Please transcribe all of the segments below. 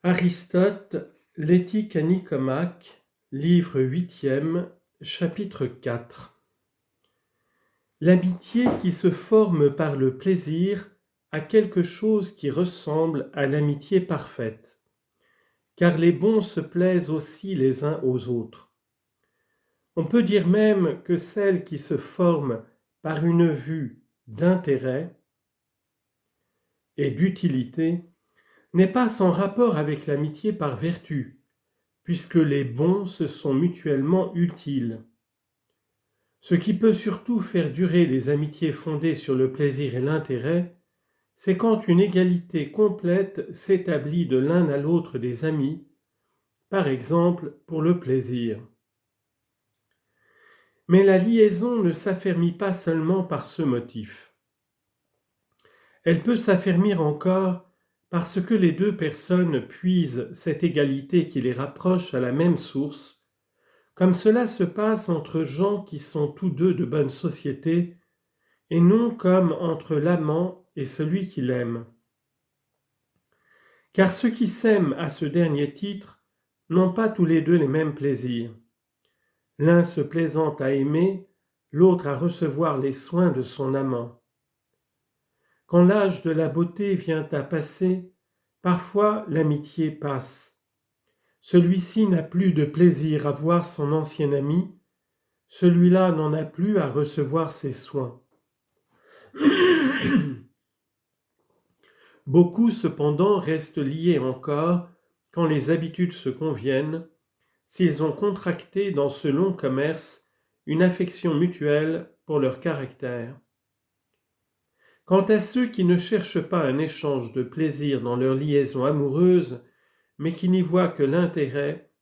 Aristote, l'Éthique à Nicomaque, livre 8e, chapitre 4. L'amitié qui se forme par le plaisir a quelque chose qui ressemble à l'amitié parfaite, car les bons se plaisent aussi les uns aux autres. On peut dire même que celle qui se forme par une vue d'intérêt et d'utilité n'est pas sans rapport avec l'amitié par vertu, puisque les bons se sont mutuellement utiles. Ce qui peut surtout faire durer les amitiés fondées sur le plaisir et l'intérêt, c'est quand une égalité complète s'établit de l'un à l'autre des amis, par exemple pour le plaisir. Mais la liaison ne s'affermit pas seulement par ce motif. Elle peut s'affermir encore parce que les deux personnes puisent cette égalité qui les rapproche à la même source, comme cela se passe entre gens qui sont tous deux de bonne société, et non comme entre l'amant et celui qui l'aime. Car ceux qui s'aiment à ce dernier titre n'ont pas tous les deux les mêmes plaisirs. L'un se plaisant à aimer, l'autre à recevoir les soins de son amant. Quand l'âge de la beauté vient à passer, parfois l'amitié passe. Celui-ci n'a plus de plaisir à voir son ancien ami, celui-là n'en a plus à recevoir ses soins. Beaucoup cependant restent liés encore quand les habitudes se conviennent, s'ils ont contracté dans ce long commerce une affection mutuelle pour leur caractère. Quant à ceux qui ne cherchent pas un échange de plaisir dans leur liaison amoureuse, mais qui n'y voient que l'intérêt,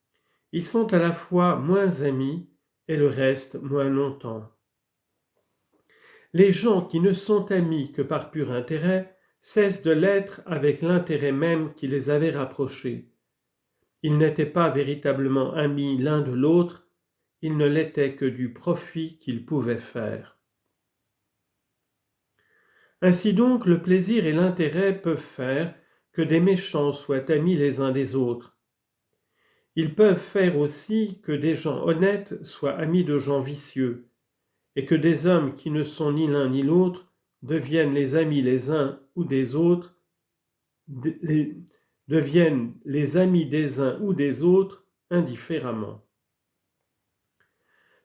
ils sont à la fois moins amis et le reste moins longtemps. Les gens qui ne sont amis que par pur intérêt cessent de l'être avec l'intérêt même qui les avait rapprochés. Ils n'étaient pas véritablement amis l'un de l'autre, ils ne l'étaient que du profit qu'ils pouvaient faire. Ainsi donc, le plaisir et l'intérêt peuvent faire que des méchants soient amis les uns des autres. Ils peuvent faire aussi que des gens honnêtes soient amis de gens vicieux, et que des hommes qui ne sont ni l'un ni l'autre deviennent les amis les uns ou des autres, deviennent les amis des uns ou des autres indifféremment.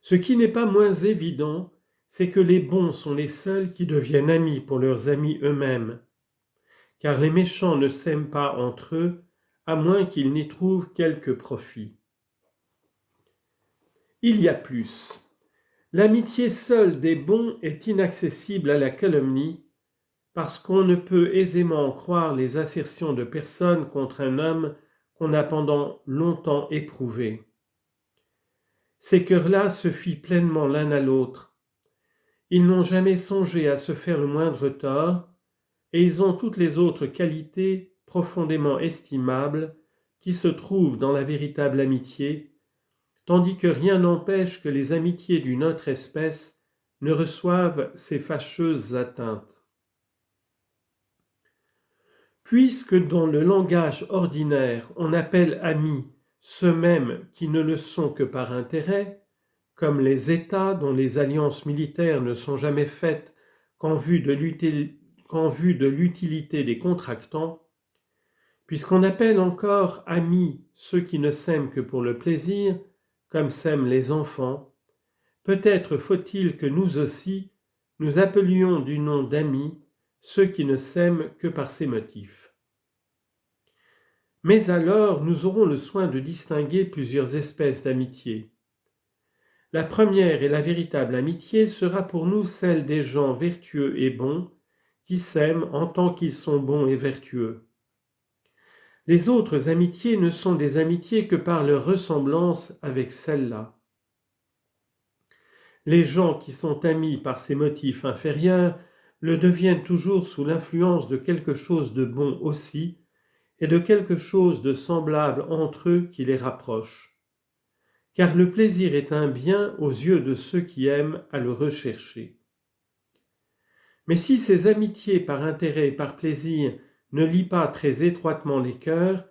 Ce qui n'est pas moins évident, c'est que les bons sont les seuls qui deviennent amis pour leurs amis eux-mêmes, car les méchants ne s'aiment pas entre eux, à moins qu'ils n'y trouvent quelque profit. Il y a plus. L'amitié seule des bons est inaccessible à la calomnie, parce qu'on ne peut aisément croire les assertions de personnes contre un homme qu'on a pendant longtemps éprouvé. Ces cœurs-là se fient pleinement l'un à l'autre. Ils n'ont jamais songé à se faire le moindre tort, et ils ont toutes les autres qualités profondément estimables qui se trouvent dans la véritable amitié, tandis que rien n'empêche que les amitiés d'une autre espèce ne reçoivent ces fâcheuses atteintes. Puisque dans le langage ordinaire on appelle amis ceux mêmes qui ne le sont que par intérêt, comme les États dont les alliances militaires ne sont jamais faites qu'en vue de l'utilité des contractants, puisqu'on appelle encore amis ceux qui ne s'aiment que pour le plaisir, comme s'aiment les enfants, peut-être faut-il que nous aussi nous appelions du nom d'amis ceux qui ne s'aiment que par ces motifs. Mais alors nous aurons le soin de distinguer plusieurs espèces d'amitié. La première et la véritable amitié sera pour nous celle des gens vertueux et bons qui s'aiment en tant qu'ils sont bons et vertueux. Les autres amitiés ne sont des amitiés que par leur ressemblance avec celle-là. Les gens qui sont amis par ces motifs inférieurs le deviennent toujours sous l'influence de quelque chose de bon aussi et de quelque chose de semblable entre eux qui les rapproche. Car le plaisir est un bien aux yeux de ceux qui aiment à le rechercher. Mais si ces amitiés par intérêt et par plaisir ne lient pas très étroitement les cœurs,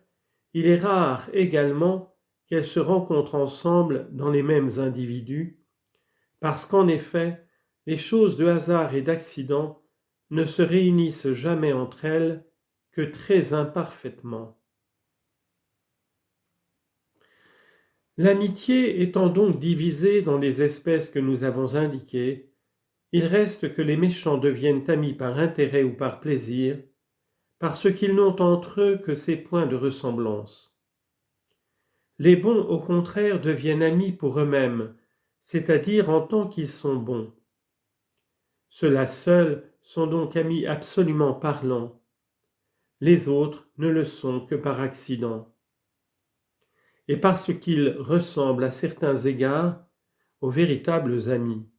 Il est rare également qu'elles se rencontrent ensemble dans les mêmes individus, parce qu'en effet, les choses de hasard et d'accident ne se réunissent jamais entre elles que très imparfaitement. L'amitié étant donc divisée dans les espèces que nous avons indiquées, il reste que les méchants deviennent amis par intérêt ou par plaisir, parce qu'ils n'ont entre eux que ces points de ressemblance. Les bons, au contraire, deviennent amis pour eux-mêmes, c'est-à-dire en tant qu'ils sont bons. Ceux-là seuls sont donc amis absolument parlant. Les autres ne le sont que par accident. Et parce qu'ils ressemblent à certains égards aux véritables amis.